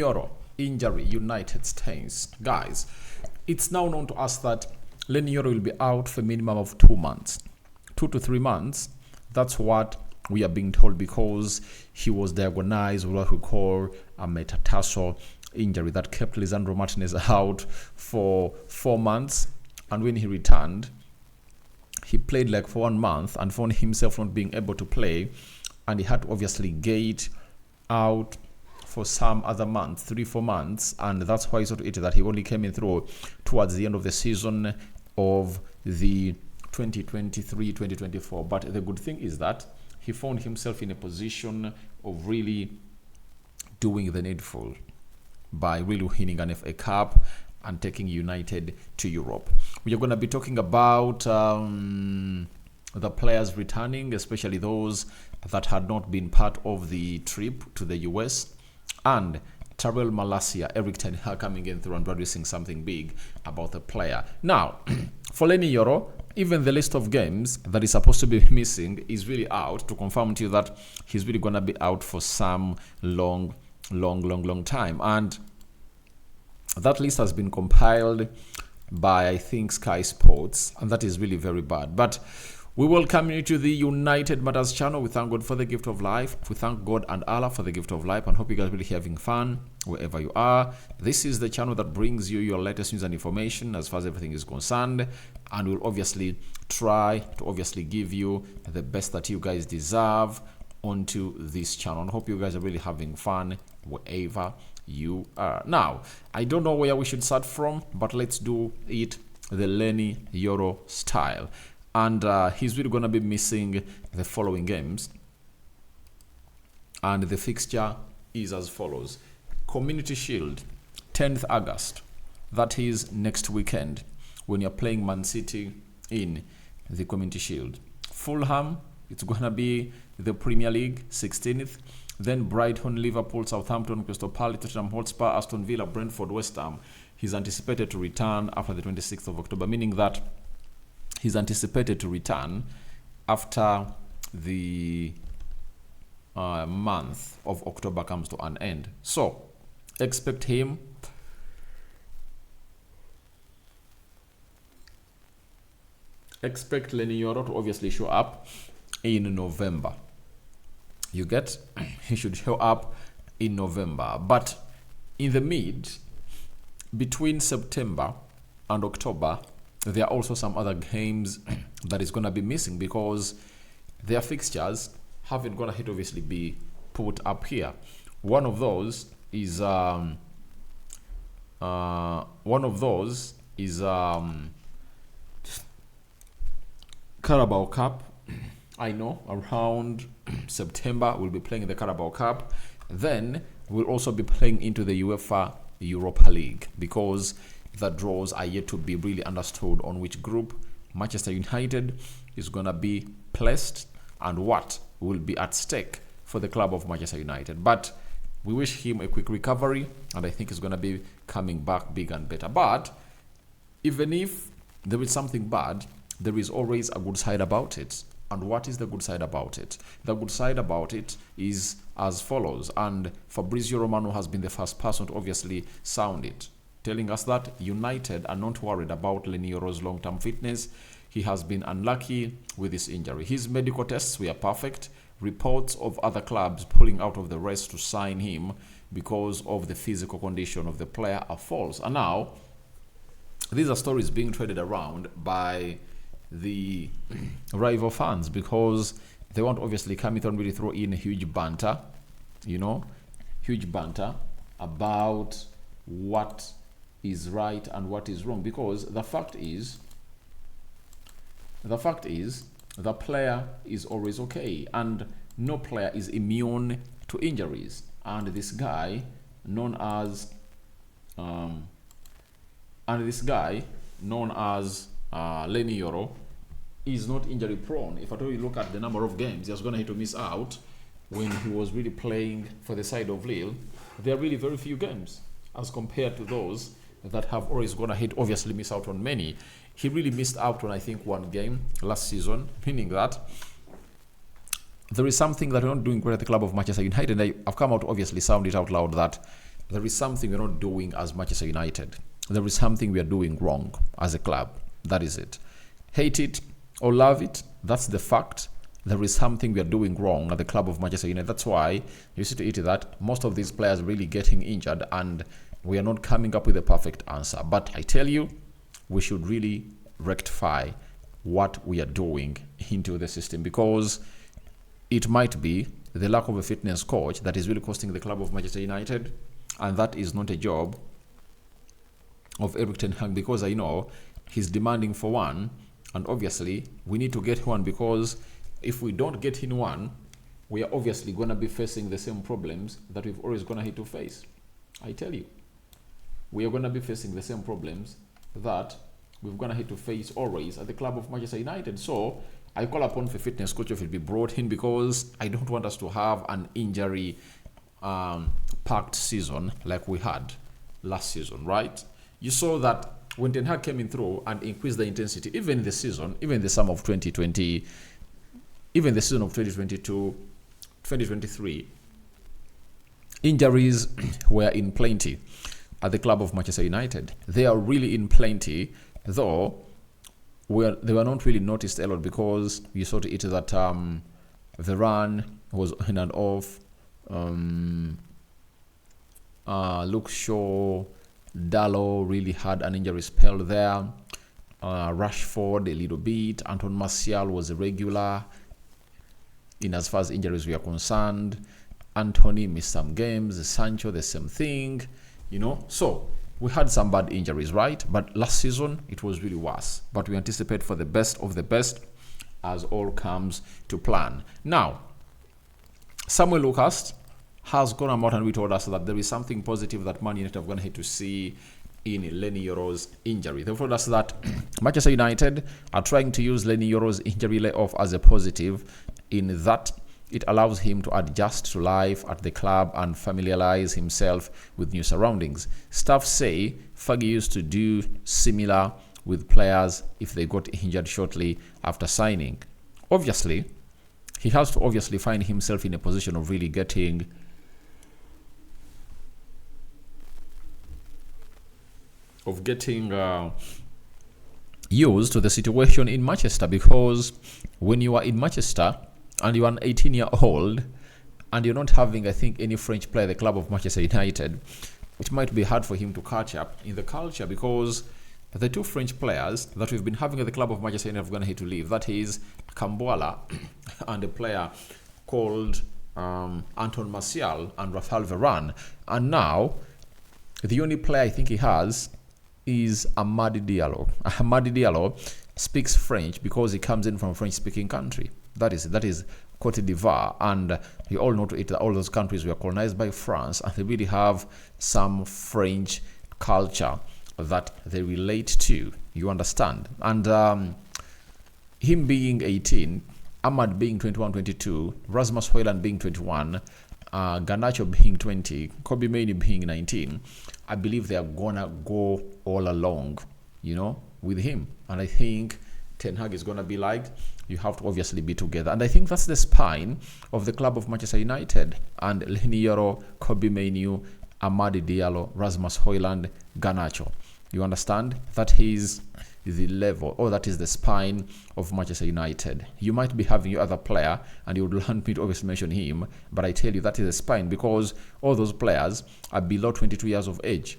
Leny Yoro, injury, United stains. Guys, it's now known to us that Leny Yoro will be out for a minimum of 2 months. 2 to 3 months. That's what we are being told, because he was diagnosed with what we call a metatarsal injury that kept Lisandro Martinez out for 4 months. And when he returned, he played like for 1 month and found himself not being able to play, and he had to obviously get out for some other months, 3-4 months, and that's why it's not it that he only came in through towards the end of the season of the 2023-2024. But the good thing is that he found himself in a position of really doing the needful by really winning an FA Cup and taking United to Europe. We are going to be talking about the players returning, especially those that had not been part of the trip to the US, and Terrell Malacia, Eric Ten Hag coming in through and producing something big about the player. Now, for Leny Yoro, even the list of games that is supposed to be missing is really out, to confirm to you that he's really going to be out for some long time. And that list has been compiled by, I think, Sky Sports, and that is really very bad. But we welcome you to the United Matters channel. We thank God for the gift of life. We thank God and Allah for the gift of life, and hope you guys are really having fun wherever you are. This is the channel that brings you your latest news and information as far as everything is concerned, and we'll obviously try to obviously give you the best that you guys deserve onto this channel. And hope you guys are really having fun wherever you are. Now, I don't know where we should start from, but let's do it the Leny Yoro style. And he's really going to be missing the following games, and the fixture is as follows. Community Shield, 10th August, that is next weekend, when you're playing Man City in the Community Shield. Fulham, it's going to be the Premier League, 16th. Then Brighton, Liverpool, Southampton, Crystal Palace, Tottenham Hotspur, Aston Villa, Brentford, West Ham. He's anticipated to return after the 26th of October, meaning that he's anticipated to return after the month of October comes to an end. So, expect him Leny Yoro to obviously show up in November. You get? He should show up in November. But in the between September and October, there are also some other games that is going to be missing, because their fixtures haven't going to obviously be put up here. One of those is Carabao Cup. I know around September we'll be playing the Carabao Cup. Then we'll also be playing into the UEFA Europa League, because the draws are yet to be really understood on which group Manchester United is going to be placed and what will be at stake for the club of Manchester United. But we wish him a quick recovery, and I think he's going to be coming back big and better. But even if there is something bad, there is always a good side about it. And what is the good side about it? The good side about it is as follows, and Fabrizio Romano has been the first person to obviously sound it, telling us that United are not worried about Leny Yoro's long-term fitness. He has been unlucky with his injury. His medical tests were perfect. Reports of other clubs pulling out of the race to sign him because of the physical condition of the player are false. And now, these are stories being traded around by the rival fans, because they want obviously come in and really throw in a huge banter, huge banter about what is right and what is wrong, because the fact is the player is always okay, and no player is immune to injuries. And this guy known as Leny Yoro is not injury prone. If at all you look at the number of games he was going to hit to miss out when he was really playing for the side of Lille, there are really very few games as compared to those that have always gone ahead, obviously miss out on many. He really missed out on, I think, one game last season, meaning that there is something that we're not doing great at the club of Manchester United. And I've come out to obviously sound it out loud that there is something we're not doing as Manchester United. There is something we are doing wrong as a club. That is it. Hate it or love it, that's the fact. There is something we are doing wrong at the club of Manchester United. That's why you see to it that most of these players are really getting injured and we are not coming up with a perfect answer. But I tell you, we should really rectify what we are doing into the system, because it might be the lack of a fitness coach that is really costing the club of Manchester United, and that is not a job of Erik ten Hag, because I know he's demanding for one, and obviously we need to get one, because if we don't get in one, we are obviously going to be facing the same problems that we've always going to have to face. I tell you, we are going to be facing the same problems that we're going to have to face always at the club of Manchester United. So I call upon for fitness coach if it be brought in, because I don't want us to have an injury packed season like we had last season, right? You saw that when Ten Hag came in through and increased the intensity, even the season, even the sum of 2020, even the season of 2022, 2023, injuries were in plenty at the club of Manchester United. They are really in plenty, though they were not really noticed a lot, because you saw to it that Varane was in and off, Luke Shaw, Dalot really had an injury spell there, Rashford a little bit, Anton Martial was a regular in as far as injuries were concerned, Anthony missed some games, Sancho the same thing, so we had some bad injuries, right? But last season it was really worse, but we anticipate for the best of the best as all comes to plan. Now Samuel Lucas has gone out and we told us that there is something positive that Man United are going to have to see in Leny Yoro's injury. They told us that Manchester United are trying to use Leny Yoro's injury layoff as a positive, in that it allows him to adjust to life at the club and familiarize himself with new surroundings. Staff say Fergie used to do similar with players if they got injured shortly after signing. Obviously, he has to obviously find himself in a position of really getting used to the situation in Manchester, because when you are in Manchester and you are an 18-year-old and you're not having, I think, any French player at the club of Manchester United, it might be hard for him to catch up in the culture, because the two French players that we've been having at the club of Manchester United are going to have to leave. That is Camboala and a player called Anton Martial and Raphael Varane. And now the only player I think he has is Amadi Diallo. Amadi Diallo speaks French because he comes in from a French-speaking country. That is Cote d'Ivoire, and you all know that all those countries were colonized by France, and they really have some French culture that they relate to. You understand? And him being 18, Ahmad being 21, 22, Rasmus Højlund being 21, Garnacho being 20, Kobe Mainoo being 19, I believe they are gonna go all along, with him. And I think Ten Hag is gonna be like, you have to obviously be together. And I think that's the spine of the club of Manchester United. And Leny Yoro, Kobe Mainoo, Amadi Diallo, Rasmus Højlund, Garnacho. You understand? That is the level, or that is the spine of Manchester United. You might be having your other player and you would want me to obviously mention him, but I tell you that is the spine, because all those players are below 22 years of age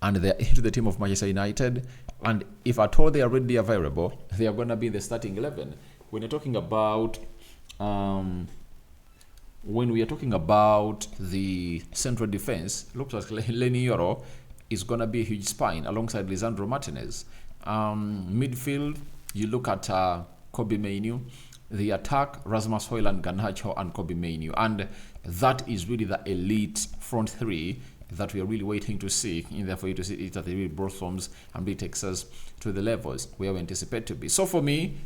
and they're into the team of Manchester United, and if at all they are readily available, they are going to be in the starting 11. When you're talking about when we are talking about the central defense, looks like Leny Yoro is going to be a huge spine alongside Lisandro Martinez. Midfield, you look at Kobe Mainoo. The attack, Rasmus Højlund, Garnacho, and Kobe Mainoo. And that is really the elite front three that we are really waiting to see, in there for you to see it, that they really blossoms and really takes us to the levels where we anticipate to be. So for me,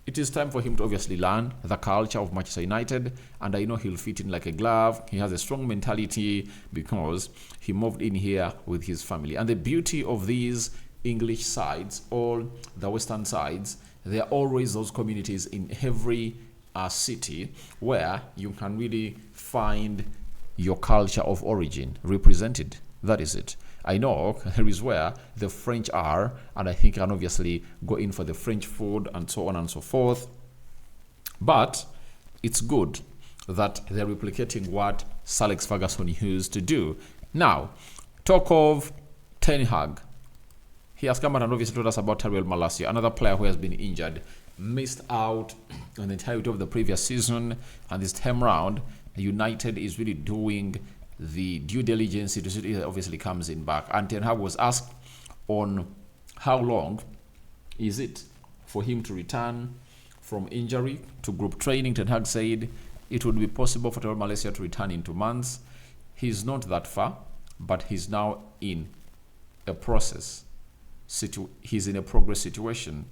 it is time for him to obviously learn the culture of Manchester United, and I know he'll fit in like a glove. He has a strong mentality because he moved in here with his family. And the beauty of these English sides, all the Western sides, there are always those communities in every city where you can really find your culture of origin represented. That is it. I know here is where the French are, and I think I can obviously go in for the French food and so on and so forth. But it's good that they're replicating what Sir Alex Ferguson used to do. Now, talk of Ten Hag. He has come out and obviously told us about Malacia, another player who has been injured, missed out on the entirety of the previous season, and this time round, United is really doing the due diligence to see it obviously comes in back. And Ten Hag was asked on how long is it for him to return from injury to group training. Ten Hag said it would be possible for Malacia to return in 2 months. He's not that far, but he's now in a process. He's in a progress situation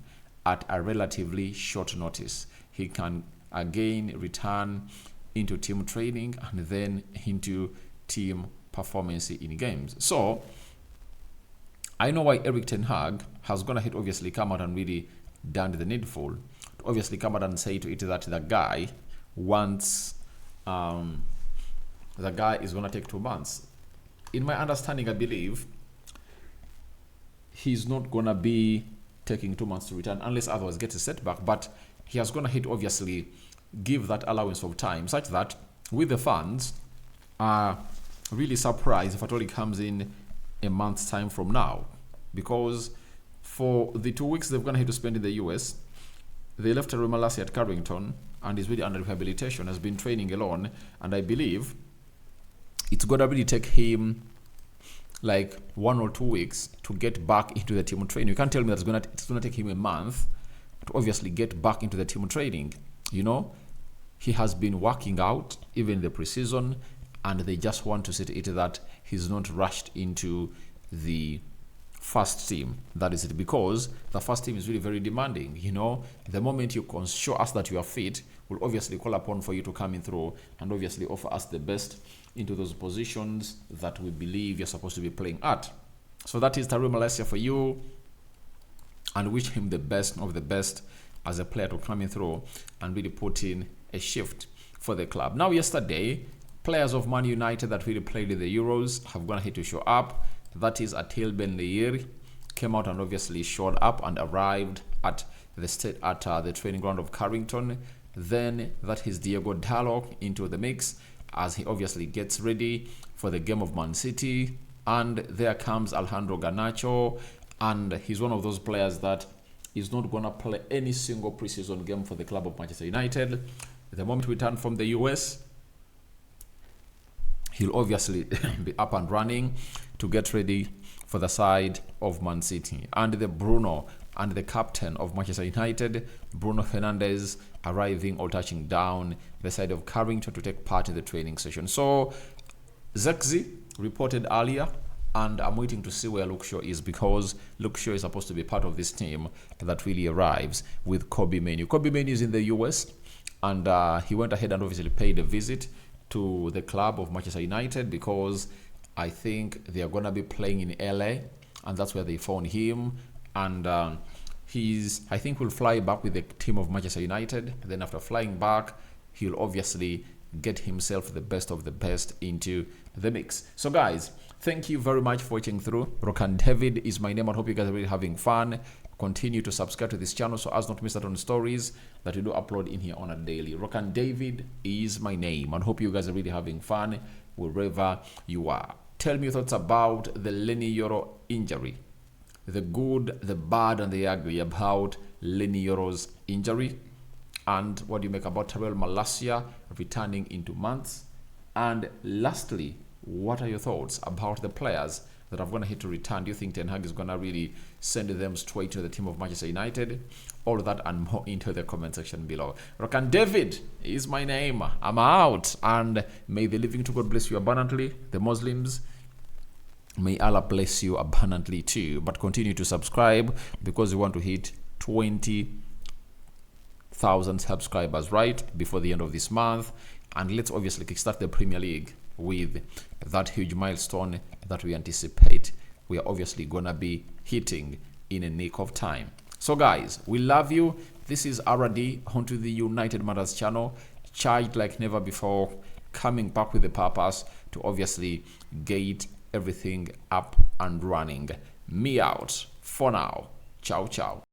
at a relatively short notice. He can again return into team training and then into team performance in games. So I know why Erik Ten Hag has gone ahead, obviously come out and really done the needful. Obviously come out and say to it that the guy wants, the guy is going to take 2 months. In my understanding, I believe he's not going to be taking 2 months to return unless otherwise gets a setback. But he has gone ahead, obviously, give that allowance of time such that with the fans are really surprised if at all he comes in a month's time from now. Because for the 2 weeks they've gone ahead to spend in the US, they left Malacia at Carrington and is really under rehabilitation, has been training alone, and I believe it's going to really take him like 1 or 2 weeks to get back into the team training. You can't tell me that it's going to take him a month to obviously get back into the team training. You know, he has been working out even in the preseason, and they just want to see to it that he's not rushed into the first team. That is it, because the first team is really very demanding. You know, the moment you can show us that you are fit, we'll obviously call upon for you to come in through and obviously offer us the best into those positions that we believe you're supposed to be playing at. So that is Malacia for you, and wish him the best of the best as a player to come in through and really put in a shift for the club. Now, yesterday, players of Man United that really played in the Euros have gone ahead to show up. That is Atil Ben Leir came out and obviously showed up and arrived at the training ground of Carrington. Then that is Diego Dalot into the mix as he obviously gets ready for the game of Man City. And there comes Alejandro Garnacho, and he's one of those players that is not going to play any single preseason game for the club of Manchester United. The moment we return from the US, he'll obviously be up and running to get ready for the side of Man City. And the Bruno and the captain of Manchester United, Bruno Fernandes, arriving or touching down the side of Carrington to take part in the training session. So Zexi reported earlier, and I'm waiting to see where Luke Shaw is, because Luke Shaw is supposed to be part of this team that really arrives with Kobe Mainoo. Kobe Mainoo is in the US, and he went ahead and obviously paid a visit to the club of Manchester United, because I think they are going to be playing in LA, and that's where they found him. And I think will fly back with the team of Manchester United. Then after flying back, he'll obviously get himself the best of the best into the mix. So guys, thank you very much for watching through. Rokan David is my name. I hope you guys are really having fun. Continue to subscribe to this channel so as not to miss out on stories that we do upload in here on a daily. Rokan David is my name, and hope you guys are really having fun wherever you are. Tell me your thoughts about the Leny Yoro injury. The good, the bad, and the ugly about Leny Yoro's injury. And what do you make about Malacia returning in 2 months? And lastly, what are your thoughts about the players that are going to hit to return? Do you think Ten Hag is going to really send them straight to the team of Manchester United? All that and more into the comment section below. Rokan David is my name. I'm out. And may the living to God bless you abundantly. The Muslims, may Allah bless you abundantly too. But continue to subscribe, because we want to hit 20,000 subscribers right before the end of this month. And let's obviously kickstart the Premier League with that huge milestone that we anticipate we are obviously gonna be hitting in a nick of time. So guys, we love you. This is RD onto the United Matters channel, charged like never before, coming back with a purpose to obviously get everything up and running. Me out for now. Ciao, ciao.